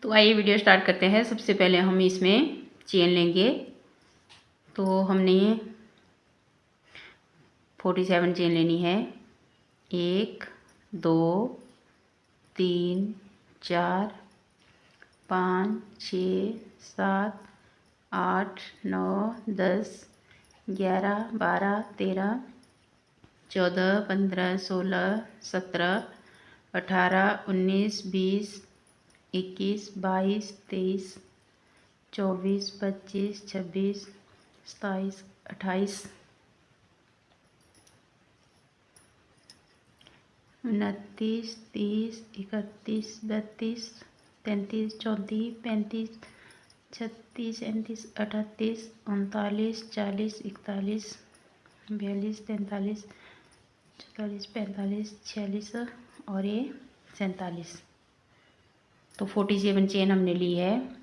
तो आइए video start करते हैं। सबसे पहले हम इसमें चेन लेंगे। तो हमने 47 चेन लेनी है। 1 2 3 4 5 6 7 8 9 10 11 12 13 14 15 16 17 18 19 20 21 22 23 24 25 26 27 28 29 30 31 32 33 34 35 36 37 38 39 40 41 42 43 44 45 46 और ये 47। तो 47 चेन हमने ली है।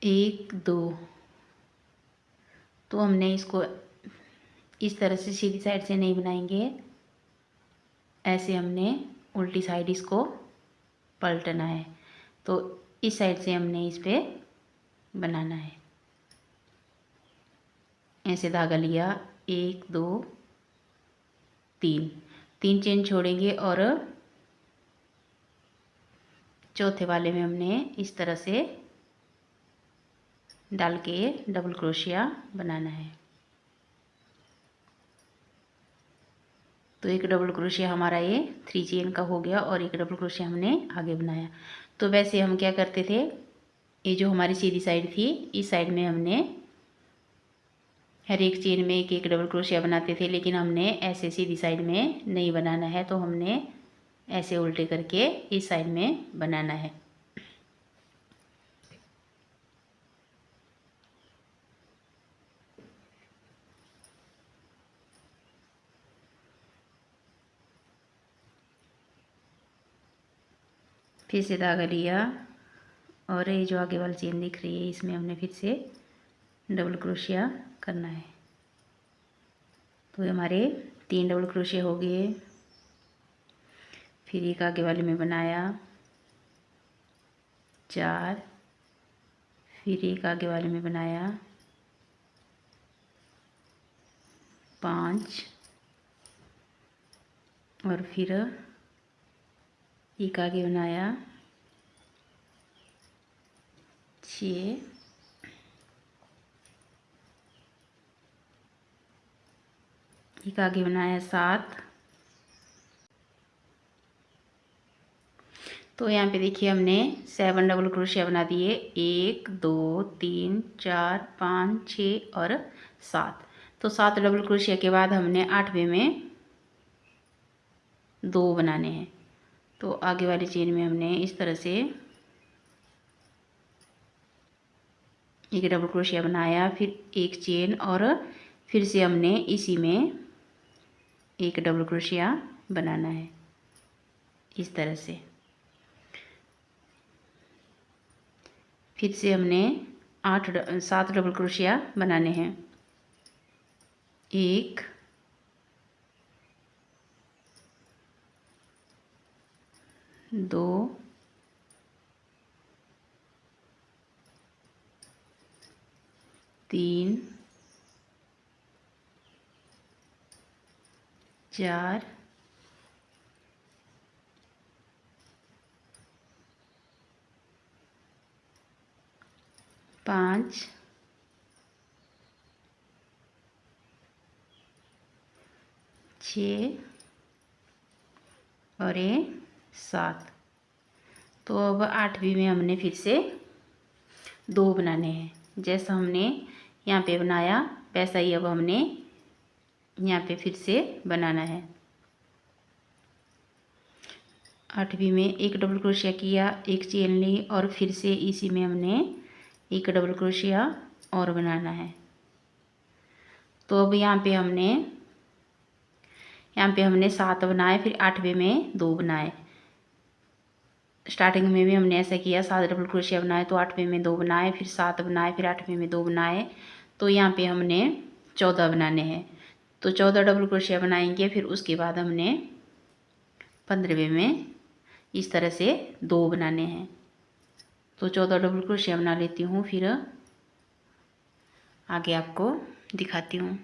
1 2। तो हमने इसको इस तरह से सीधी साइड से नहीं बनाएंगे, ऐसे हमने उल्टी साइड इसको पलटना है। तो इस साइड से हमने इस पे बनाना है। ऐसे धागा लिया, 1 2 3 चेन छोड़ेंगे और चौथे वाले में हमने इस तरह से डाल के डबल क्रोशिया बनाना है। तो एक डबल क्रोशिया हमारा ये 3 चेन का हो गया और एक डबल क्रोशिया हमने आगे बनाया। तो वैसे हम क्या करते थे, ये जो हमारी सीधी साइड थी, इस साइड में हमने हर एक चेन में एक एक डबल क्रोशिया बनाते थे, लेकिन हमने ऐसे सीधी साइड में नहीं बनाना है। तो हमने ऐसे उल्टे करके इस साइड में बनाना है। फिर से धागा लिया और ये जो आगे वाली चेन दिख रही है, इसमें हमने फिर से डबल क्रोशिया करना है। तो हमारे 3 डबल क्रोशिया हो गए। फिर एक आगे वाले में बनाया 4, फिर एक आगे वाले में बनाया 5 और फिर एक आगे बनाया 6, एक आगे बनाया 7। तो यहाँ पे देखिए हमने 7 डबल क्रोशिया बना दिए, 1 2 3 4 5 6 और 7। तो 7 डबल क्रोशिया के बाद हमने 8वें में 2 बनाने हैं। तो आगे वाली चेन में हमने इस तरह से एक डबल क्रोशिया बनाया, फिर एक चेन और फिर से हमने इसी में एक डबल क्रोशिया बनाना है इस तरह से। फिर से हमने 7 डबल क्रोशिया बनाने हैं। 1 2 3 4 5 6 और ये 7। तो अब 8वीं में हमने फिर से 2 बनाने हैं। जैसा हमने यहाँ पे बनाया वैसा ही अब हमने यहाँ पे फिर से बनाना है। 8वीं में एक डबल क्रोशिया किया, एक चेन ली और फिर से इसी में हमने एक डबल क्रोशिया और बनाना है। तो अब यहाँ पे हमने 7 बनाए, फिर 8वें में 2 बनाए। स्टार्टिंग में भी हमने ऐसा किया, 7 डबल क्रोशिया बनाए तो 8वें में 2 बनाए, फिर 7 बनाए, फिर 8वें में 2 बनाए। तो यहाँ पे हमने 14 बनाने हैं। तो 14 डबल क्रोशिया बनाएंगे, फिर उसके बाद हमने 15वें में इस तरह से 2 बनाने हैं। तो 14 डबल क्रोशिया बना लेती हूँ, फिर आगे आपको दिखाती हूँ।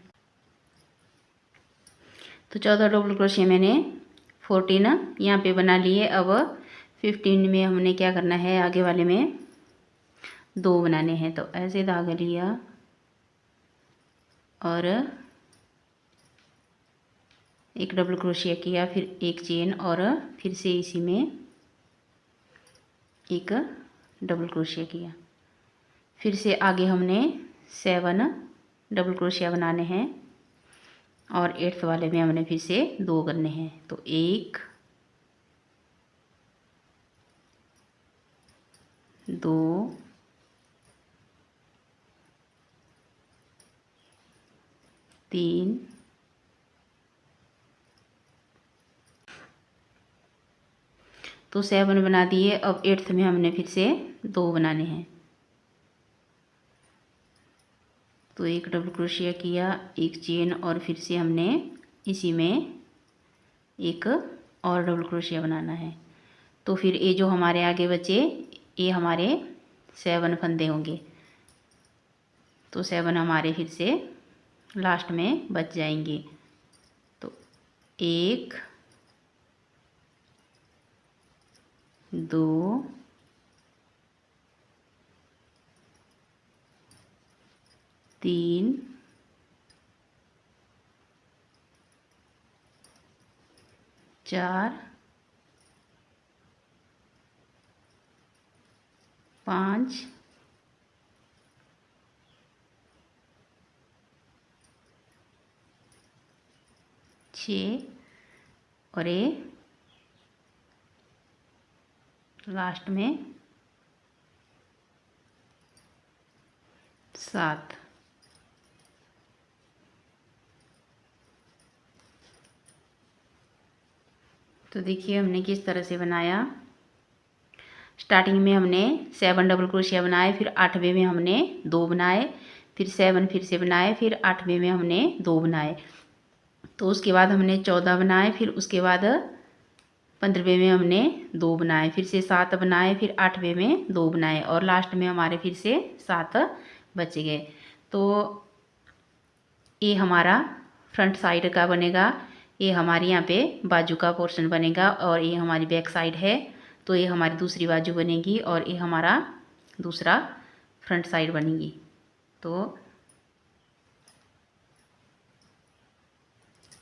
तो 14 डबल क्रोशिया मैंने 14 यहाँ पे बना लिए। अब 15 में हमने क्या करना है, आगे वाले में 2 बनाने हैं। तो ऐसे धागा लिया और एक डबल क्रोशिया किया, फिर एक चेन और फिर से इसी में एक डबल क्रोशिया किया। फिर से आगे हमने 7 डबल क्रोशिया बनाने हैं और 8th वाले में हमने फिर से 2 करने हैं। तो 1 2 3 तो 7 बना दिए। अब 8th में हमने फिर से 2 बनाने हैं। तो एक डबल क्रोशिया किया, एक चेन और फिर से हमने इसी में एक और डबल क्रोशिया बनाना है। तो फिर ये जो हमारे आगे बचे ये हमारे 7 फंदे होंगे। तो 7 हमारे फिर से लास्ट में बच जाएंगे। तो 1 2 3 4 5 6 और ये लास्ट में 7। तो देखिए हमने किस तरह से बनाया। स्टार्टिंग में हमने 7 डबल क्रोशिया बनाए, फिर 8वें में हमने 2 बनाए, फिर 7 फिर से बनाए, फिर 8वें में हमने 2 बनाए। तो उसके बाद हमने 14 बनाए, फिर उसके बाद 15वें में हमने 2 बनाए, फिर से 7 बनाए, फिर 8वें में 2 बनाए और लास्ट में हमारे फिर से 7 बच गए। तो ये हमारा फ्रंट साइड का बनेगा, ये हमारी यहाँ पे बाजू का पोर्शन बनेगा और ये हमारी बैक साइड है। तो ये हमारी दूसरी बाजू बनेगी और ये हमारा दूसरा फ्रंट साइड बनेगी। तो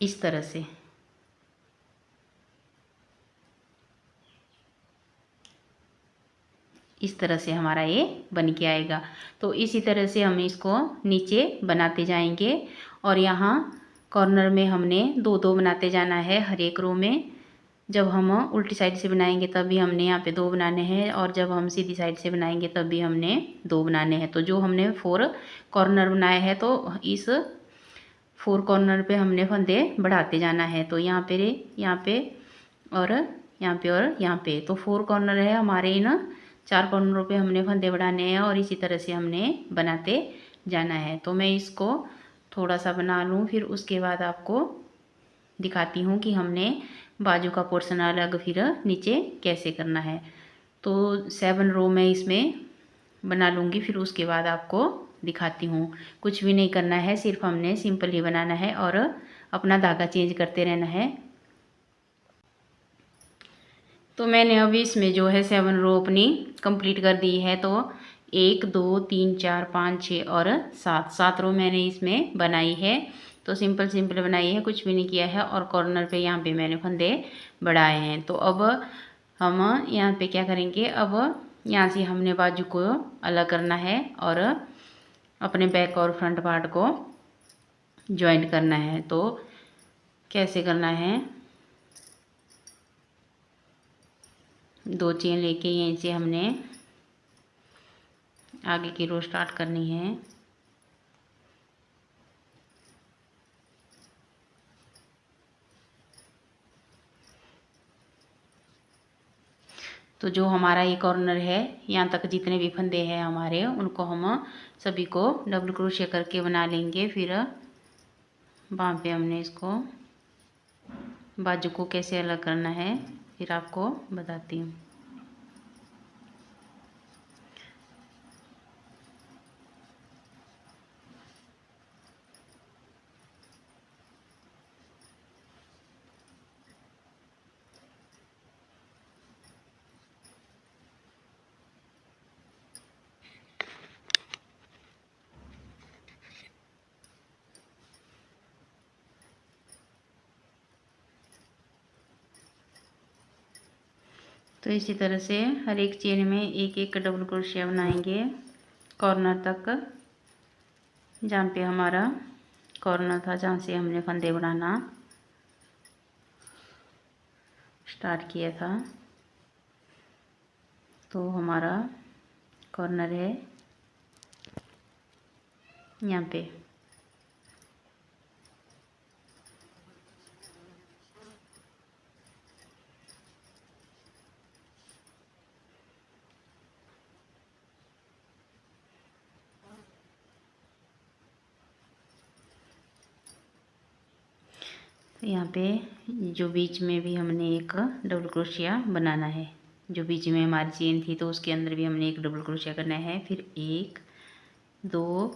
इस तरह से हमारा ये बन के आएगा। तो इसी तरह से हम इसको नीचे बनाते जाएंगे और यहाँ कॉर्नर में हमने 2-2 बनाते जाना है हर एक रो में। जब हम उल्टी साइड से बनाएंगे तब भी हमने यहाँ पे 2 बनाने हैं और जब हम सीधी साइड से बनाएंगे तब भी हमने 2 बनाने हैं। तो जो हमने 4 कॉर्नर बनाए हैं तो इस 4 कॉर्नर पे हमने फंदे बढ़ाते जाना है। तो यहाँ पे और यहाँ पे और यहाँ पे, तो 4 कॉर्नर है हमारे इन 4 कॉर्नरों पे हमने फंदे बढ़ाने हैं और इसी तरह से हमने बनाते जाना है। तो मैं इसको थोड़ा सा बना लूँ, फिर उसके बाद आपको दिखाती हूँ कि हमने बाजू का पोर्शन अलग फिर नीचे कैसे करना है। तो 7 रो मैं इसमें बना लूँगी, फिर उसके बाद आपको दिखाती हूँ। कुछ भी नहीं करना है, सिर्फ हमने सिंपल ही बनाना है और अपना धागा चेंज करते रहना है। तो मैंने अभी इसमें जो है 7 रो अपनी कंप्लीट कर दी है। तो 1 2 3 4 5 6 और 7 रो मैंने इसमें बनाई है। तो सिंपल बनाई है, कुछ भी नहीं किया है और कॉर्नर पे यहाँ पे मैंने फंदे बढ़ाए हैं। तो अब हम यहाँ पे क्या करेंगे, अब यहाँ से हमने बाजू को अलग करना है और अपने बैक और फ्रंट पार्ट को जॉइंट करना है। तो कैसे करना है, 2 चेन लेके यहीं से हमने आगे की रो स्टार्ट करनी है। तो जो हमारा ये कॉर्नर है यहाँ तक जितने भी फंदे हैं हमारे, उनको हम सभी को डबल क्रोशिया करके बना लेंगे। फिर वहाँ पे हमने इसको बाजू को कैसे अलग करना है फिर आपको बताती हूँ। तो इसी तरह से हर एक चेन में एक एक डबल क्रोशिया बनाएंगे कॉर्नर तक, जहाँ पे हमारा कॉर्नर था, जहाँ से हमने फंदे बनाना स्टार्ट किया था। तो हमारा कॉर्नर है यहाँ पे। यहाँ पे जो बीच में भी हमने एक डबल क्रोशिया बनाना है, जो बीच में हमारी चेन थी तो उसके अंदर भी हमने एक डबल क्रोशिया करना है। फिर 1 2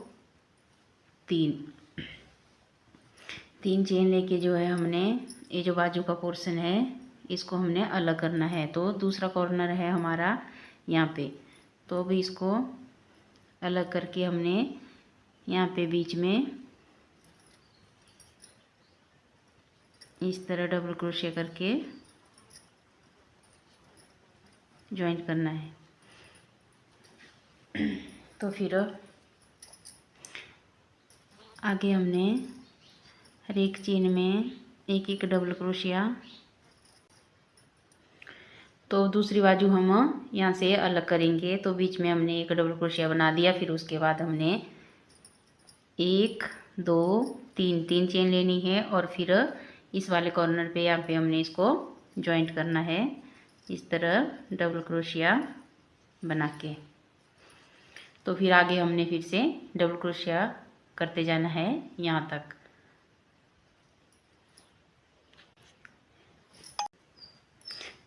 3 चेन लेके जो है हमने ये जो बाजू का पोर्शन है इसको हमने अलग करना है। तो दूसरा कॉर्नर है हमारा यहाँ पे, तो अभी इसको अलग करके हमने यहाँ पे बीच में इस तरह डबल क्रोशिया करके ज्वाइंट करना है। तो फिर आगे हमने हर एक चेन में एक एक डबल क्रोशिया, तो दूसरी बाजू हम यहाँ से अलग करेंगे। तो बीच में हमने एक डबल क्रोशिया बना दिया। फिर उसके बाद हमने 1 2 3 चेन लेनी है और फिर इस वाले कॉर्नर पे यहाँ पे हमने इसको जॉइंट करना है इस तरह डबल क्रोशिया बना के। तो फिर आगे हमने फिर से डबल क्रोशिया करते जाना है यहाँ तक।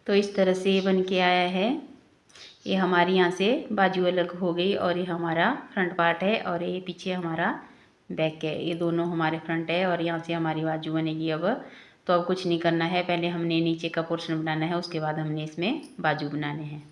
तो इस तरह से ये बन के आया है। ये हमारी यहाँ से बाजू अलग हो गई और ये हमारा फ्रंट पार्ट है और ये पीछे हमारा बैक है। ये दोनों हमारे फ्रंट है और यहाँ से हमारी बाजू बनेगी। अब तो अब कुछ नहीं करना है, पहले हमने नीचे का पोर्शन बनाना है, उसके बाद हमने इसमें बाजू बनाने हैं।